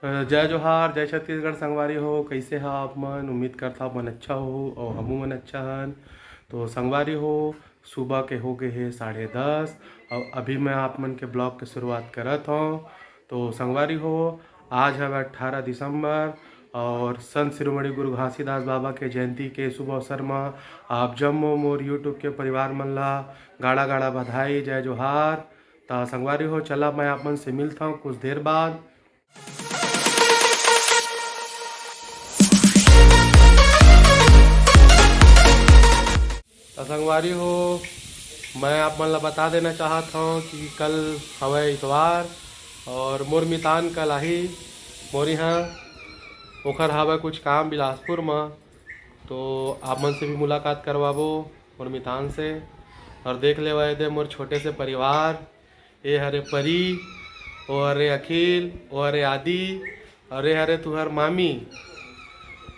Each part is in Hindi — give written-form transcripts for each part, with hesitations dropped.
जय जोहार, जय छत्तीसगढ़ संगवारी हो। कैसे हैं आप मन? उम्मीद करता आप मन अच्छा हो और हमू मन अच्छा हन। तो संगवारी हो, सुबह के हो गए है 10:30 और अभी मैं आप मन के ब्लॉग के शुरुआत करत हूँ। तो संगवारी हो, आज है 18 दिसंबर और संत शिरोमणि गुरु घासीदास बाबा के जयंती के शुभ अवसर में आप जम्मो मोर यूट्यूब के परिवार मन ला गाड़ा गाड़ा बधाई, जय जोहार। तो संगवारी हो, चला मैं आप मन से मिलता हूँ कुछ देर बाद। तो संगवारी हो, मैं आप मन ला बता देना चाहता हूँ कि कल हवै इतवार और मोर मितान कल आही मोर यहाँ ओखर हवै कुछ काम बिलासपुर में। तो आप मन से भी मुलाकात करवाबो मोर मितान से और देख ले वह दे मोर छोटे से परिवार। ये हरे परी, ओ हरे अखिल, ओ हरे आदि और ये हरे तुहर मामी।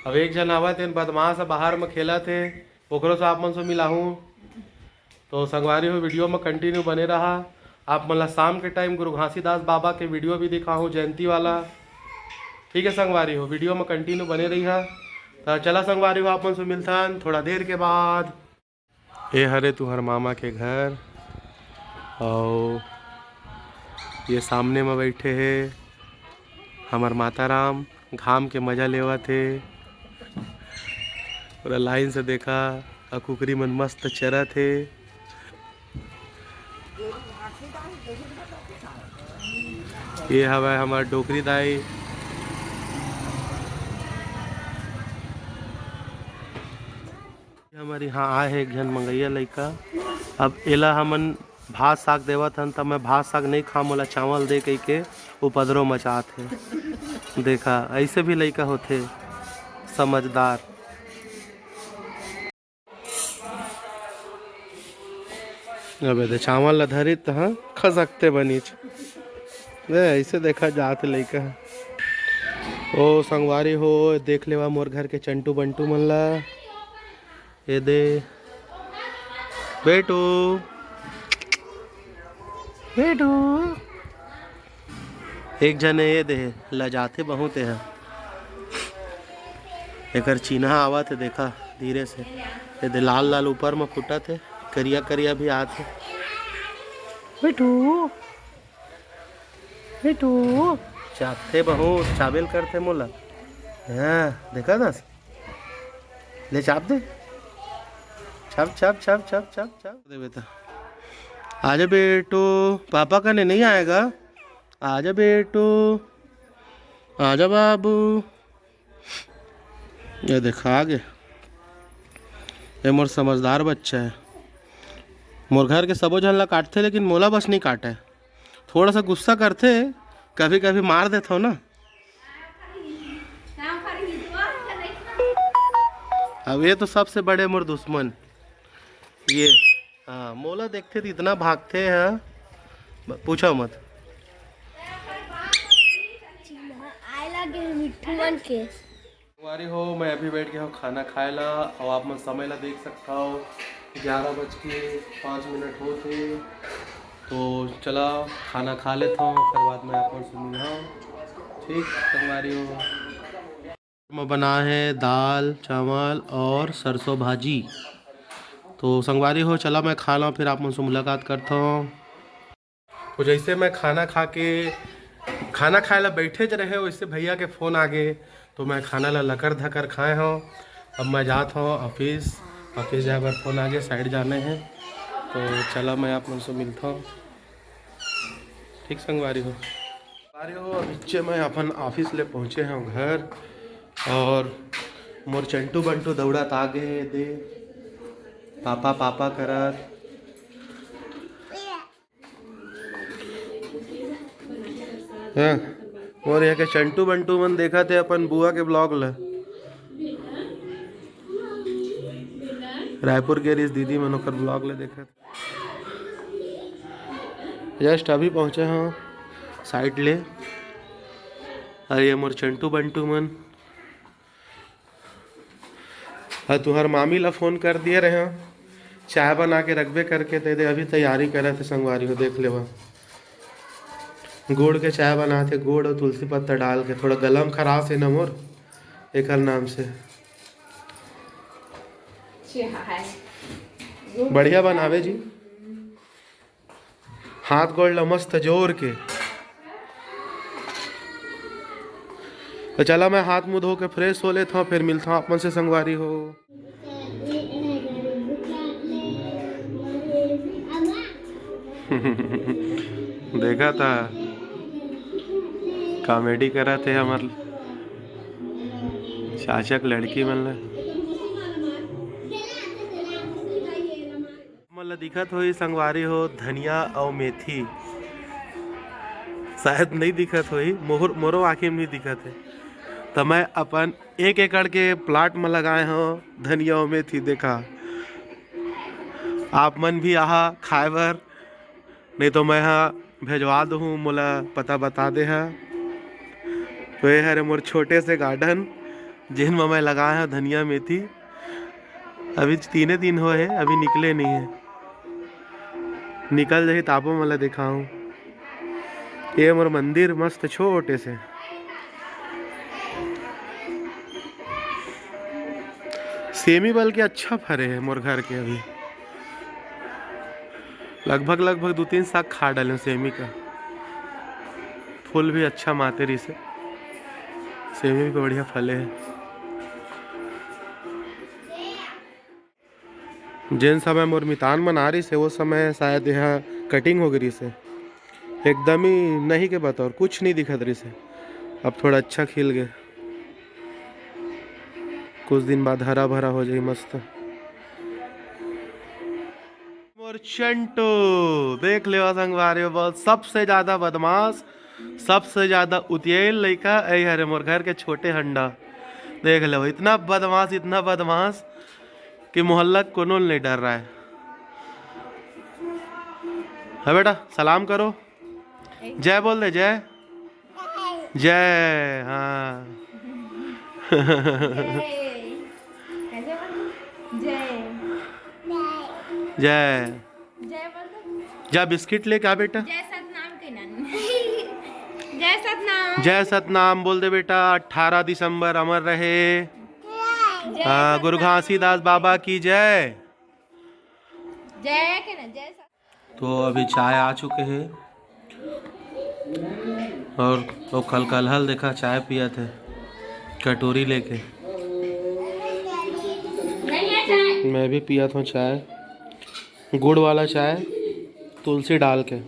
अब एक जन आवत है बदमाश बाहर में खेला थे, ओकरो से आप मन से मिला हूँ। तो संगवारी हो, वीडियो में कंटिन्यू बने रहा। आप मतलब शाम के टाइम गुरु घासीदास बाबा के वीडियो भी दिखाऊँ जयंती वाला। ठीक है संगवारी हो, वीडियो में कंटिन्यू बने रही है। तो चला संगवारी हो, आप मन से मिलता थोड़ा देर के बाद। ये हरे तुहर मामा के घर और ये सामने में बैठे है हमार माता राम, घाम के मजा लेवा थे। पूरा लाइन से देखा और कुकरी मन मस्त चरा थे। ये हवा हमार डोकरी दाई। हमारे यहाँ आए है एक जन मंगैया लड़का। अब एला हमन भात साग देवत हन, तब मैं भात साग नहीं खा, मोला चावल दे कह के उपद्रव मचात है। देखा ऐसे भी लड़का होते समझदार। अबे दे चावल ला धरी तो हाँ खसकते बनीच ऐसे देखा जात लड़का। ओ संगवारी हो, देख लेवा मोर घर के चंटू बंटू मन ला। ये दे बेटू बेटू, एक जने ये दे लजाते बहुत है। एक चीन्हा आवा थे देखा धीरे से। ये दे लाल लाल ऊपर में फुटा थे, करिया करिया भी आते। बेटू बेटू चापते बहुत, चाबेल करते मोला। हाँ देखा दस, ले चाप दे, छप छप छप छप छप छप दे बेटा। आजा बेटू, पापा का नहीं आएगा। आजा बेटू, आजा बाबू। ये देखा आगे, ये मोर समझदार बच्चा है। मोर घर के सबो जन ला काटते लेकिन मोला बस नहीं काटे। थोड़ा सा गुस्सा करते, कभी कभी मार देता हो ना। अब ये तो सबसे बड़े मोर दुश्मन ये। हाँ मोला देखते तो इतना भागते हैं पूछो मत। हमारी हो, मैं अभी बैठ गया हूँ खाना खाए ला और आप मैं समय ला देख सकता हो 11:05 होते। तो चला खाना खा लेता हूँ, फिर बाद में आपको सुनिए। ठीक संगवारी हो, मैं बना है दाल चावल और सरसों भाजी। तो संगवारी हो, चला मैं खा ला फिर आप मुझसे मुलाकात करता हूँ। तो जैसे मैं खाना खाए ला बैठे ज रहे, वैसे भैया के फ़ोन आ गए। तो मैं खाना ला लकर धकर खाए हूँ। अब मैं जाता हूँ ऑफिस जाए पर फ़ोन आ गया, साइड जाने हैं। तो चला मैं आप मुझसे मिलता हूँ। ठीक संगवारी हो, अब मैं अपन ऑफिस ले पहुँचे हैं घर और मोर चंटू बंटू दौड़त आगे दे पापा पापा करत। हाँ और यहाँ के चंटू बंटू मन देखा थे अपन बुआ के ब्लॉग ला। रायपुर के रिस दीदी मन ओकर ब्लॉग ले देखा थे। जस्ट अभी पहुँचे हाँ साइड ले। अरे मोर चंटू बंटू मन हाँ तुहर मामी ला फ़ोन कर दिए रहे हैं, चाय बना के रखबे करके दे दे। अभी तैयारी करे थे संगवारी हो, देख ले वह गुड़ के चाय बनाते, गुड़ और तुलसी पत्ता डाल के। थोड़ा गलम खराब से न मोर एकर नाम से बढ़िया बनावे जी। हाथ गोड़ ला मस्त जोर के। तो चला मैं हाथ मुँह धो के फ्रेश हो लेता हूँ, फिर मिलता हूँ अपन से संगवारी हो। देखा था कॉमेडी करा थे हमार चाचक लड़की मतलब दिखत हो संगवारी हो धनिया और मेथी शायद नहीं दिखत हो, मोरो आँखी में नहीं दिखत है। तो मैं अपन 1 एकड़ के प्लाट में लगाए हो धनिया और मेथी। देखा आप मन भी आहा खाए बर, नहीं तो मैं हाँ भेजवा दूँ, मोला पता बता दे है। तो ये है मोर छोटे से गार्डन जिन में मैं लगाया है धनिया मेथी। अभी 3 दिन हो है, अभी निकले नहीं है। निकल जाए तापो मला दिखाऊं। ये मोर मंदिर मस्त छोटे से सेमी बल के अच्छा फरे है मोर घर के। अभी लगभग 2-3 साग खा डाले सेमी का। फूल भी अच्छा माते रही से, सेमी भी बढ़िया फले है। जिन समय मोर मितान मना रही से वो समय शायद यहाँ कटिंग हो गई से, एकदम ही नहीं के बतौर कुछ नहीं दिखत रही से। अब थोड़ा अच्छा खिल गए, कुछ दिन बाद हरा भरा हो जाए मस्त। मोर चंटू देख ले संगवारी, बहुत सबसे ज्यादा बदमाश, सबसे ज्यादा उतियल लड़का ऐ हरे मोर घर के छोटे हंडा। देख लो इतना बदमाश कि मोहल्ला कोनो नहीं डर रहा है बेटा। सलाम करो, जय बोल दे, जय जय। हाँ जय जा बिस्किट ले क्या बेटा। जय सतनाम बोल दे बेटा। 18 दिसंबर अमर रहे। गुरु घासीदास बाबा की जय। जय के ना जय। तो अभी चाय आ चुके हैं और वो कल देखा चाय पिया थे कटोरी लेके। मैं भी पिया था चाय, गुड़ वाला चाय तुलसी डाल के।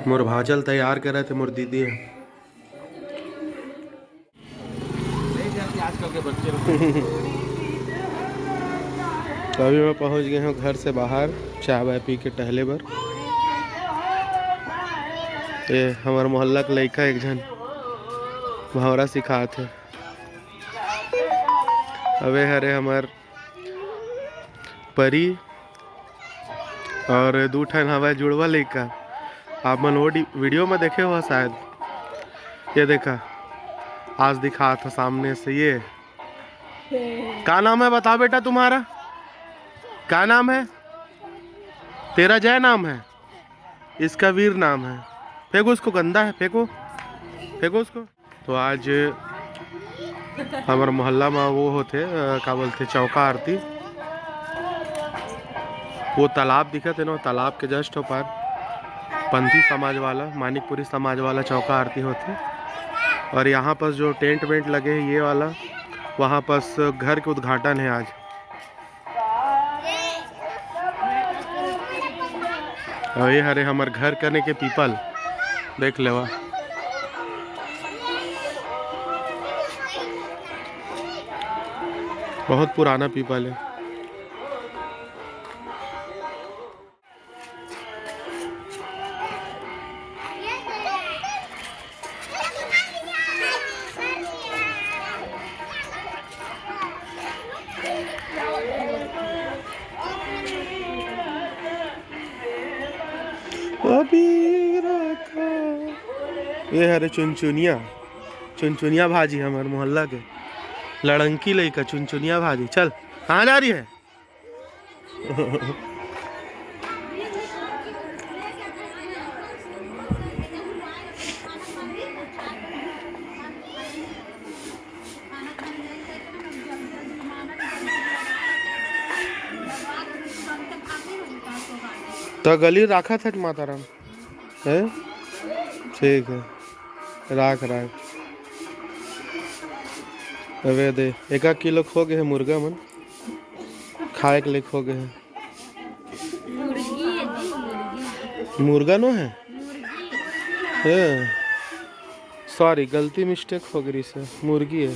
मोर भाजल तैयार कर रहे थे मोर दीदी है। तो अभी मैं पहुंच गए हूँ घर से बाहर चाय वाय पी के टहले बर। ये हमारे मोहल्ला का लड़का एक जन भंवरा सिखा थे। अबे हरे हमार परी और 2 ठन हवा जुड़वा लड़का। आप मन वो वीडियो में देखे हो शायद। ये देखा आज दिखा था सामने से। ये क्या नाम है बता बेटा तुम्हारा, क्या नाम है तेरा? जय नाम है, इसका वीर नाम है। फेंको उसको, गंदा है, फेंको उसको। तो आज हमारे मोहल्ला में वो होते क्या बोलते चौका आरती। वो तालाब दिखा थे ना, तालाब के जस्ट पार पंथी समाज वाला, मानिकपुरी समाज वाला चौका आरती होती। और यहाँ पर जो टेंट वेंट लगे हैं ये वाला, वहाँ पर घर के उद्घाटन है आज। और ये हरे हमारे घर करने के पीपल देख ले, बहुत पुराना पीपल है। ये हरे चुनचुनिया भाजी हमारे मोहल्ला के लड़ंकी लड़का चुनचुनिया भाजी। चल कहाँ जा रही है? तो गली रखा था माताराम है, ठीक है, राख अबे दे 1 किलो खो गए है मुर्गा मन खाए के लिए खो गए है। मुर्गा नो है, सॉरी गलती मिस्टेक हो गई से, मुर्गी है।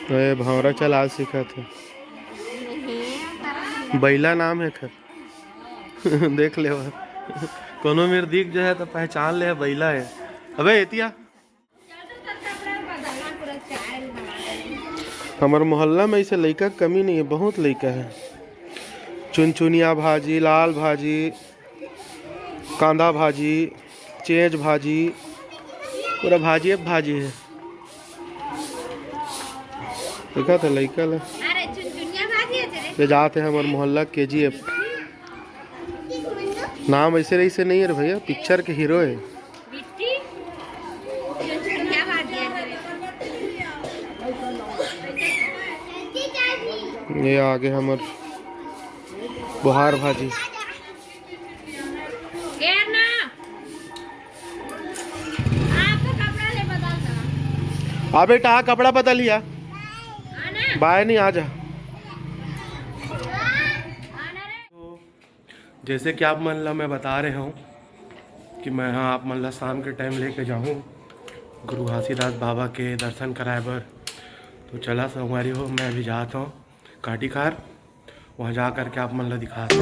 अरे भौरा चला सीखा था, बैला नाम है था। देख ले कोनो मेरे दिख जो है तो पहचान ले बैला है। अबे एतिया हमारे मोहल्ला में ऐसे लड़का कमी नहीं है, बहुत लड़का है। चुनचुनिया भाजी, लाल भाजी, कांदा भाजी, चेंज भाजी, पूरा भाजी भाजी है। देखा था लड़का ला ये जाते हैं हमारे मोहल्ला KGF। नाम ऐसे ऐसे नहीं है रे भैया, पिक्चर के हीरो है। ये आगे हमारे बुहार भाजी। आ बेटा कपड़ा बदल लिया, बाय नहीं आ जा। जैसे कि आप मतलब मैं बता रहे हूँ कि मैं हाँ आप मतलब शाम के टाइम लेके जाऊँ गुरु घासीदास बाबा के दर्शन कराए बर, तो चला संगवारी हो मैं भी जाता हूँ काटी कार, वहाँ जा कर के आप मतलब दिखाते हैं।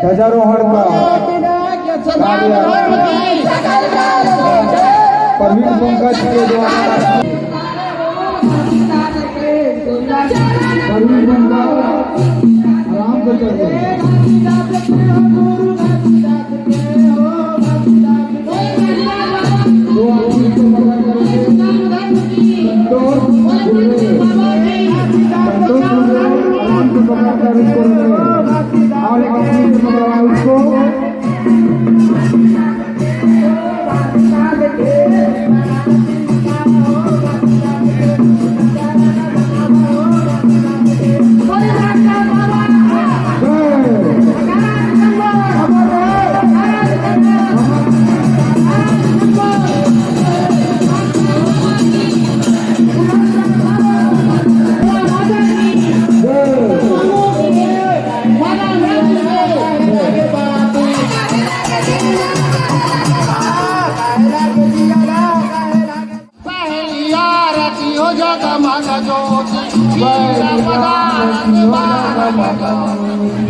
ध्वजारोहण का प्रवीण पंकज के द्वारा आराम से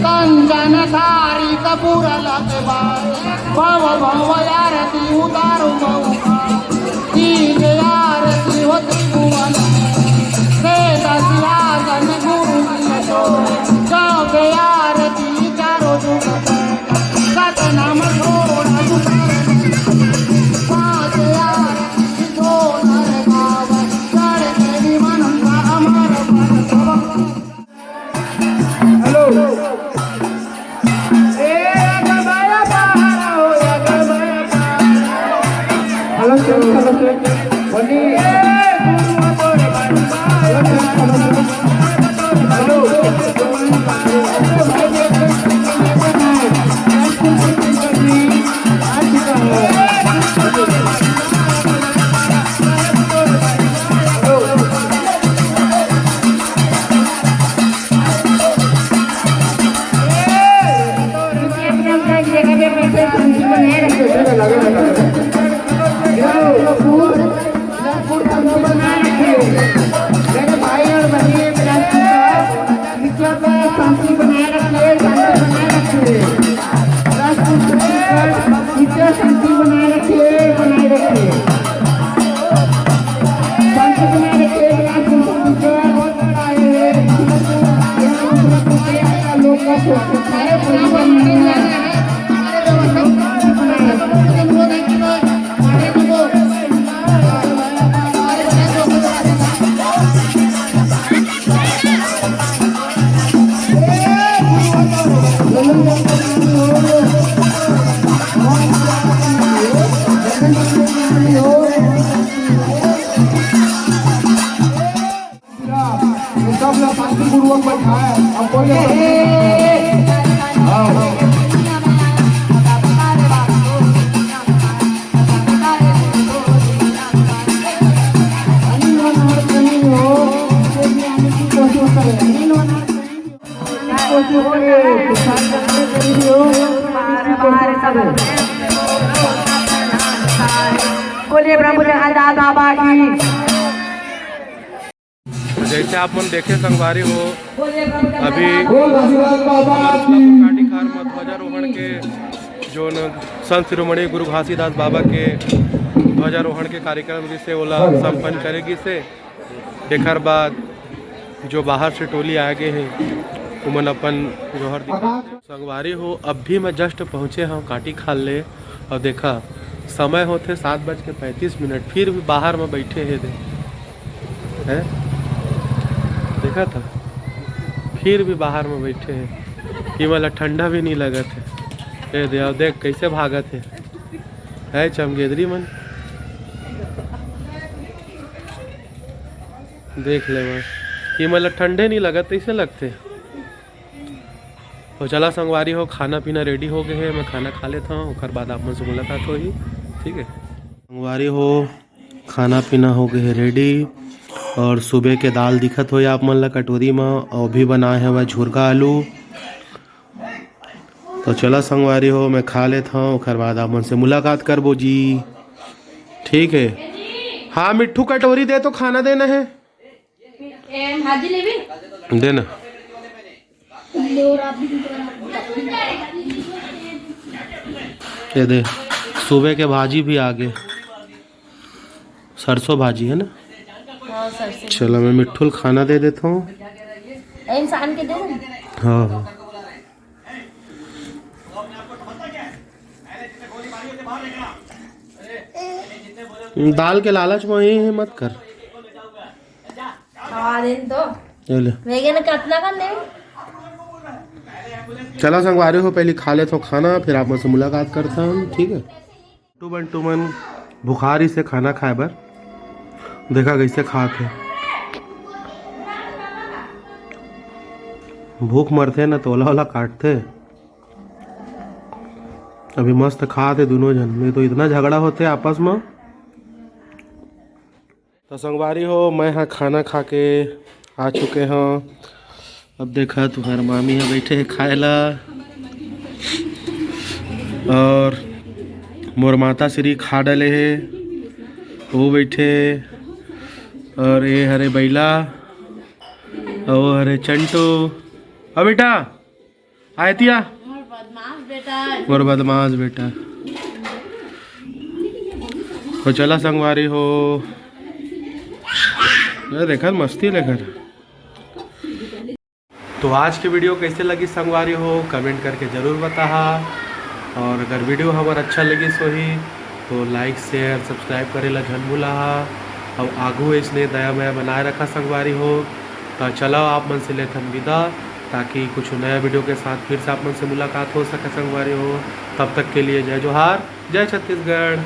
कंचन थारी कपूर लगे भव भव आरती उतारो आरती हो त्रिभुवन श्वेत सिंहासन गुरु गाँव के आरती चारों जुग सतनाम छोड़ा पाँच आरती दो नर गाव कर देवी मन अमर हेलो हेलो हेलो बनी सब लोग शांतिपूर्वक बैठा है अब कोई बोलिए प्रभु जगन्नाथ बाबा की। जैसे आप मन देखे संगवारी हो अभी बाबा काटी खार में ध्वजारोहण के जो संत शिरोमणि गुरु घासीदास बाबा के ध्वजारोहण के कार्यक्रम जिसे ओला संपन्न करेगी से एक बाद जो बाहर से टोली आ गए हैं उमन अपन जोहर संगवारी हो। अब भी मैं जस्ट पहुँचे हाँ काटी खाल ले और देखा समय होते 7:35 फिर भी बाहर में बैठे हैं देखा था फिर भी बाहर में बैठे हैं कि मतलब ठंडा भी नहीं लगा था। ये देख कैसे भागत है चमगेदरी मन देख ले मैं कि मतलब ठंडे नहीं लगा ऐसे लगते। तो चला संगवारी हो खाना पीना रेडी हो गए है मैं खाना खा लेता हूँ और बाद आप मुझसे मुलाकात होगी ठीक है। संगवारी हो खाना पीना हो गए है रेडी और सुबह के दाल दिखत हो या आप मन ला कटोरी में और भी बनाए हैं वह झुरगा आलू। तो चला संगवारी हो मैं खा लेता हूँ और बाद आप मन से मुलाकात करबो जी ठीक है। हाँ मिट्ठू कटोरी दे तो खाना देना है भाजी लेबी देना ये दे सुबह के भाजी भी आ गए सरसों भाजी है ना। हाँ सरसों चलो मैं मिट्ठू खाना दे देता हूँ इंसान के दे हाँ हाँ दाल के लालच में ही मत कर खवा दे तो ये ले वेगन कितना कर ले चला संगवारी हो पहले खा लेता हूँ खाना फिर आप मुझसे मुलाकात करता हूँ ठीक है। टू मन बुखारी से खाना खाए बर देखा कैसे खाते भूख मरते ना तोला वाला काटते अभी मस्त खाते दोनों जन में तो इतना झगड़ा होते आपस में। तो संगवारी हो मैं यहाँ खाना खा के आ चुके हैं। अब देखा तुम्हारे मामी है बैठे हैं खाए ला और मोर माता श्री खा डले है वो बैठे और ये हरे बैला और वो हरे चंटू अब बेटा आयतिया मोर बदमाश बेटा तो चला संगवारी हो देखा मस्ती लेकर तो आज की वीडियो कैसे लगी संगवारी हो कमेंट करके ज़रूर बताहा। और अगर वीडियो हमारा अच्छा लगी सो ही तो लाइक शेयर सब्सक्राइब करे ला झन भूलाहा। अब आगू इसने दया मया बनाए रखा संगवारी हो। तो चलो आप मन से लेथन विदा, ताकि कुछ नया वीडियो के साथ फिर से आप मन से मुलाकात हो सके संगवारी हो। तब तक के लिए जय जोहार, जय छत्तीसगढ़।